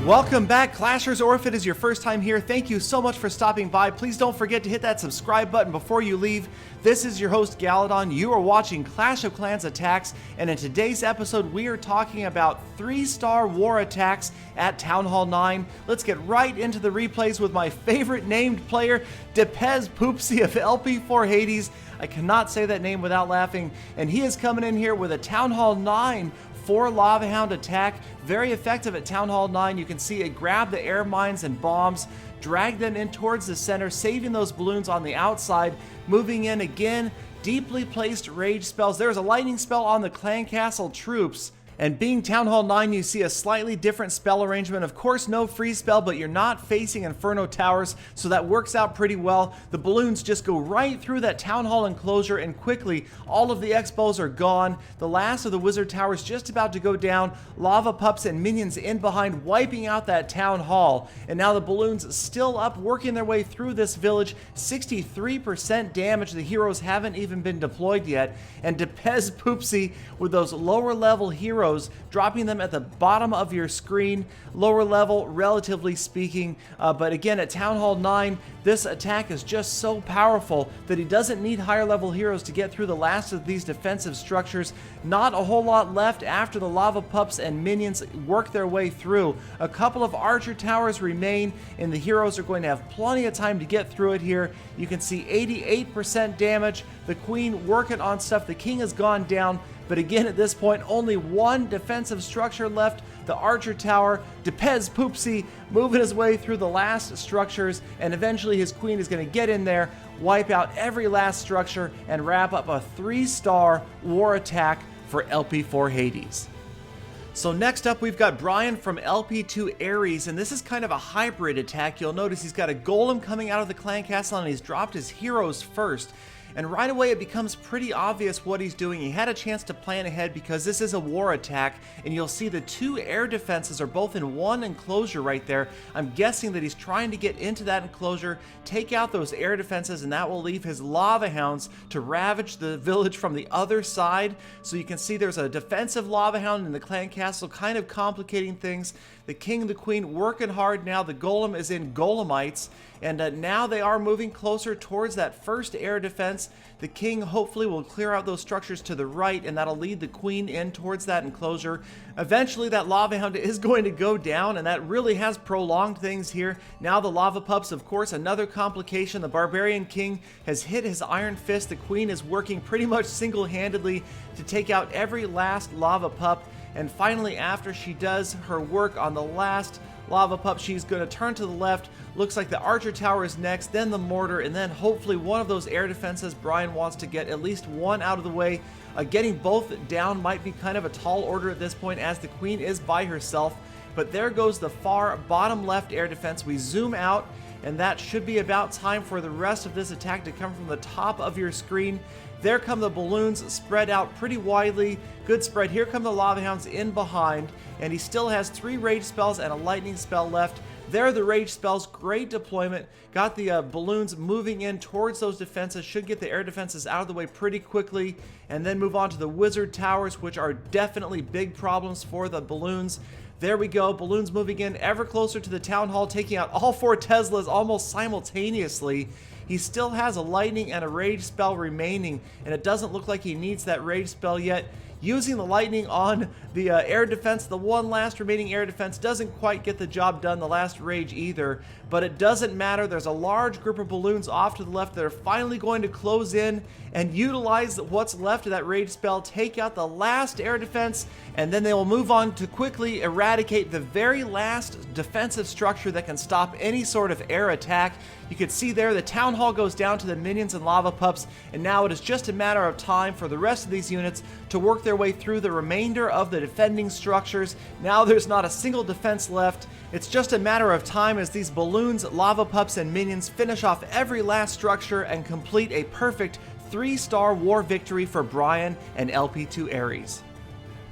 Welcome back, Clashers, or if it is your first time here, thank you so much for stopping by. Please don't forget to hit that subscribe button before you leave. This is your host, Galadon. You are watching Clash of Clans Attacks, and in today's episode, we are talking about 3-star war attacks at Town Hall 9. Let's get right into the replays with my favorite named player, Depez Poopsie of LP4 Hades. I cannot say that name without laughing, and he is coming in here with a Town Hall 9 Lava Hound attack. Very effective at Town Hall 9. You can see it grab the air mines and bombs, drag them in towards the center, saving those balloons on the outside, moving in again, deeply placed rage spells. There's a lightning spell on the clan castle troops. And being Town Hall 9, you see a slightly different spell arrangement. Of course, no freeze spell, but you're not facing Inferno Towers, so that works out pretty well. The balloons just go right through that Town Hall enclosure, and quickly, all of the Expos are gone. The last of the Wizard Towers just about to go down. Lava Pups and minions in behind, wiping out that Town Hall. And now the balloons still up, working their way through this village. 63% damage. The heroes haven't even been deployed yet. And Depez Poopsie with those lower level heroes, dropping them at the bottom of your screen. Lower level, relatively speaking, but again at Town Hall 9, this attack is just so powerful that he doesn't need higher level heroes to get through the last of these defensive structures. Not a whole lot left after the Lava Pups and minions work their way through. A couple of archer towers remain, and the heroes are going to have plenty of time to get through it here. You can see 88% damage. The queen working on stuff. The king has gone down. But again, at this point, only one defensive structure left, the Archer Tower. Depez Poopsie moving his way through the last structures, and eventually his queen is going to get in there, wipe out every last structure, and wrap up a 3-star war attack for LP4 Hades. So next up, we've got Brian from LP2 Ares, and this is kind of a hybrid attack. You'll notice he's got a golem coming out of the clan castle, and he's dropped his heroes first. And right away it becomes pretty obvious what he's doing. He had a chance to plan ahead because this is a war attack, and you'll see the 2 air defenses are both in one enclosure right there. I'm guessing that he's trying to get into that enclosure, take out those air defenses, and that will leave his lava hounds to ravage the village from the other side. So you can see there's a defensive lava hound in the clan castle, kind of complicating things. The king and the queen working hard now. The golem is in golemites, and now they are moving closer towards that first air defense. The king hopefully will clear out those structures to the right, and that'll lead the queen in towards that enclosure. Eventually that lava hound is going to go down, and that really has prolonged things here. Now the lava pups, of course, another complication. The barbarian king has hit his iron fist. The queen is working pretty much single-handedly to take out every last lava pup. And finally, after she does her work on the last lava pup, she's going to turn to the left. Looks like the archer tower is next, then the mortar, and then hopefully one of those air defenses. Brian wants to get at least one out of the way. Getting both down might be kind of a tall order at this point, as the queen is by herself. But there goes the far bottom left air defense. We zoom out, and that should be about time for the rest of this attack to come from the top of your screen. There come the balloons spread out pretty widely. Good spread. Here come the lava hounds in behind, and he still has 3 rage spells and a lightning spell left. There are the rage spells. Great deployment. Got the balloons moving in towards those defenses. Should get the air defenses out of the way pretty quickly, and then move on to the wizard towers, which are definitely big problems for the balloons. There we go, balloons moving in ever closer to the town hall, taking out all 4 Teslas almost simultaneously. He still has a lightning and a rage spell remaining, and it doesn't look like he needs that rage spell yet. Using the lightning on the air defense, the one last remaining air defense doesn't quite get the job done, the last rage either, but it doesn't matter. There's a large group of balloons off to the left that are finally going to close in and utilize what's left of that rage spell, take out the last air defense, and then they will move on to quickly eradicate the very last defensive structure that can stop any sort of air attack. You can see there the town hall goes down to the minions and lava pups, and now it is just a matter of time for the rest of these units to work their way through the remainder of the defending structures. Now there's not a single defense left. It's just a matter of time as these balloons, lava pups, and minions finish off every last structure and complete a perfect 3-star war victory for Brian and LP2 Ares.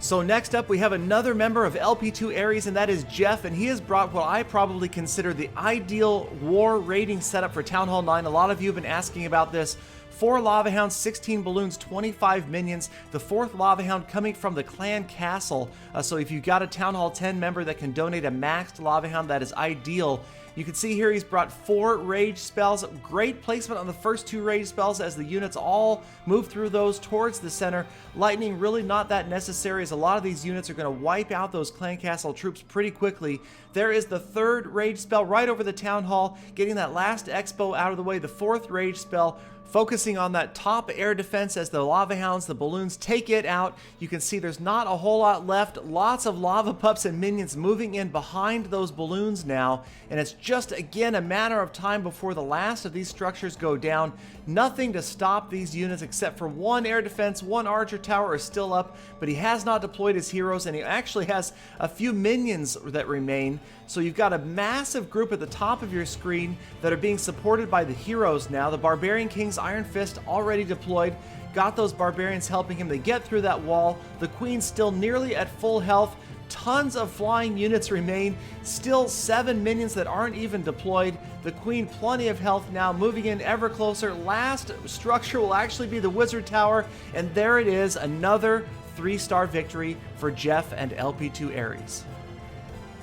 So next up, we have another member of LP2 Ares, and that is Jeff, and he has brought what I probably consider the ideal war raiding setup for Town Hall 9. A lot of you have been asking about this. 4 Lava Hounds, 16 balloons, 25 minions. The 4th Lava Hound coming from the clan castle. So if you've got a Town Hall 10 member that can donate a maxed Lava Hound, that is ideal. You can see here he's brought 4 rage spells. Great placement on the first 2 rage spells as the units all move through those towards the center. Lightning really not that necessary, as a lot of these units are going to wipe out those clan castle troops pretty quickly. There is the 3rd rage spell right over the town hall, getting that last expo out of the way. The 4th rage spell focusing on that top air defense as the lava hounds, the balloons, take it out. You can see there's not a whole lot left. Lots of lava pups and minions moving in behind those balloons now, and it's just again a matter of time before the last of these structures go down. Nothing to stop these units except for 1 air defense. 1 archer tower is still up, but he has not deployed his heroes, and he actually has a few minions that remain. So you've got a massive group at the top of your screen that are being supported by the heroes now. The Barbarian King's Iron Fist already deployed. Got those Barbarians helping him to get through that wall. The Queen's still nearly at full health. Tons of flying units remain. Still 7 minions that aren't even deployed. The Queen plenty of health now, moving in ever closer. Last structure will actually be the Wizard Tower, and there it is, another 3-star victory for Jeff and LP2 Ares.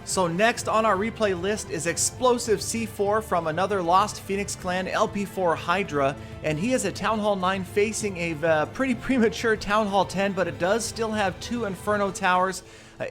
So next on our replay list is Explosive C4 from another Lost Phoenix clan, LP4 Hydra, and he is a Town Hall 9 facing a pretty premature Town Hall 10, but it does still have 2 Inferno Towers.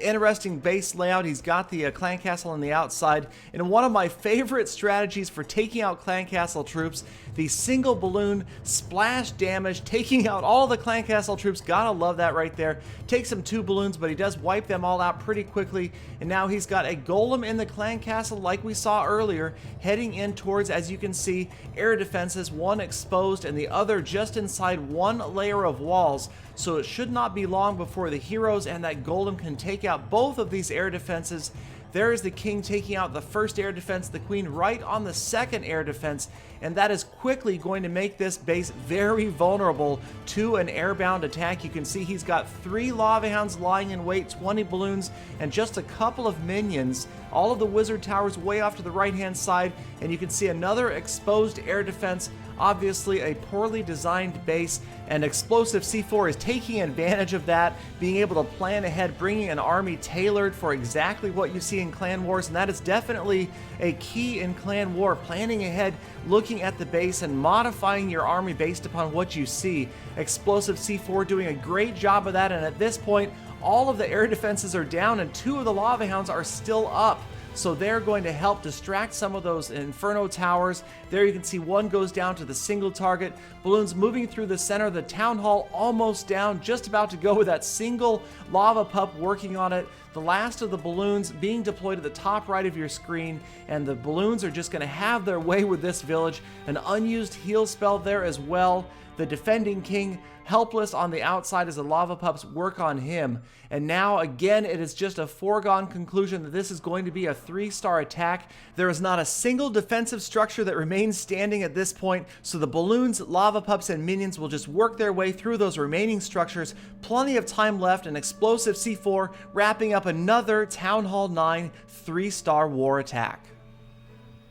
Interesting base layout. He's got the clan castle on the outside, and one of my favorite strategies for taking out clan castle troops, the single balloon splash damage, taking out all the clan castle troops. Gotta love that right there. Takes him 2 balloons, but he does wipe them all out pretty quickly, and now he's got a golem in the clan castle like we saw earlier, heading in towards, as you can see, air defenses, 1 exposed and the other just inside 1 layer of walls. So it should not be long before the heroes and that golem can take out both of these air defenses. There is the king taking out the first air defense, the queen right on the second air defense, and that is quickly going to make this base very vulnerable to an airbound attack. You can see he's got 3 lava hounds lying in wait, 20 balloons, and just a couple of minions. All of the wizard towers way off to the right hand side, and you can see another exposed air defense. Obviously a poorly designed base, and Explosive C4 is taking advantage of that, being able to plan ahead, bringing an army tailored for exactly what you see in Clan Wars, and that is definitely a key in Clan War, planning ahead, looking at the base and modifying your army based upon what you see. Explosive C4 doing a great job of that, and at this point all of the air defenses are down and 2 of the lava hounds are still up. So they're going to help distract some of those Inferno Towers. There you can see 1 goes down to the single target. Balloons moving through the center of the Town Hall, almost down, just about to go with that single lava pup working on it. The last of the balloons being deployed at the top right of your screen, and the balloons are just going to have their way with this village. An unused heal spell there as well. The defending king helpless on the outside as the lava pups work on him. And now again it is just a foregone conclusion that this is going to be a 3-star attack. There is not a single defensive structure that remains standing at this point, so the balloons, lava pups, and minions will just work their way through those remaining structures. Plenty of time left, and Explosive C4 wrapping up another Town Hall 9 3-star war attack.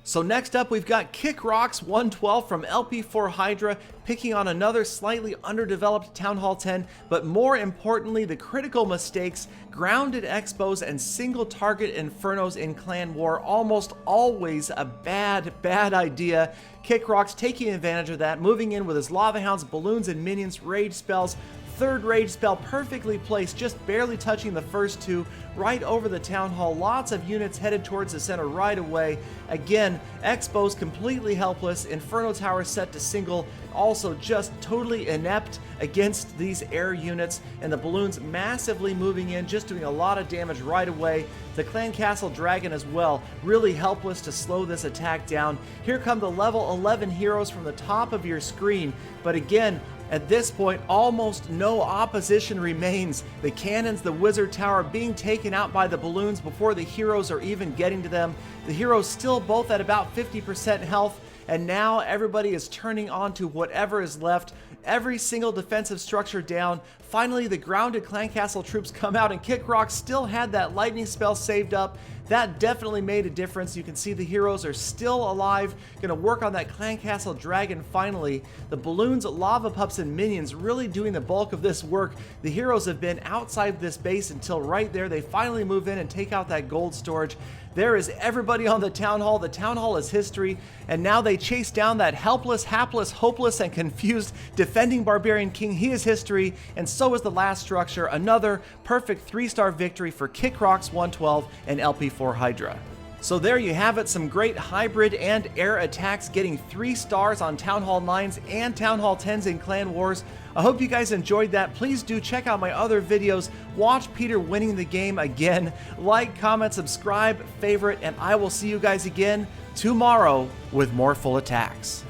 So next up we've got Kick Rocks 112 from LP4 Hydra, picking on another slightly underdeveloped Town Hall 10, but more importantly the critical mistakes, grounded expos, and single target infernos in Clan War. Almost always a bad idea. Kick Rocks taking advantage of that, moving in with his lava hounds, balloons, and minions, rage spells. 3rd rage spell perfectly placed, just barely touching the first 2, right over the town hall. Lots of units headed towards the center right away. Again, expos completely helpless. Inferno Tower set to single, also just totally inept against these air units, and the balloons massively moving in, just doing a lot of damage right away. The Clan Castle Dragon as well, really helpless to slow this attack down. Here come the level 11 heroes from the top of your screen, but again, at this point, almost no opposition remains. The cannons, the wizard tower being taken out by the balloons before the heroes are even getting to them. The heroes still both at about 50% health, and now everybody is turning on to whatever is left. Every single defensive structure down. finally the grounded clan castle troops come out, and Kick Rock still had that lightning spell saved up. That definitely made a difference. You can see the heroes are still alive, gonna work on that clan castle dragon finally. The balloons, lava pups, and minions really doing the bulk of this work. The heroes have been outside this base until right there. They finally move in and take out that gold storage. There is everybody on the town hall. The town hall is history, and now they chase down that helpless, hapless, hopeless, and confused defending barbarian king. He is history, and so is the last structure. Another perfect 3-star victory for Kick Rock's 112 and LP4 Hydra. So there you have it, some great hybrid and air attacks, getting 3 stars on Town Hall 9s and Town Hall 10s in Clan Wars. I hope you guys enjoyed that. Please do check out my other videos. Watch Peter winning the game again. Like, comment, subscribe, favorite, and I will see you guys again tomorrow with more full attacks.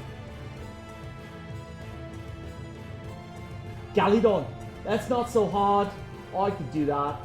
Galadon, that's not so hard. I could do that.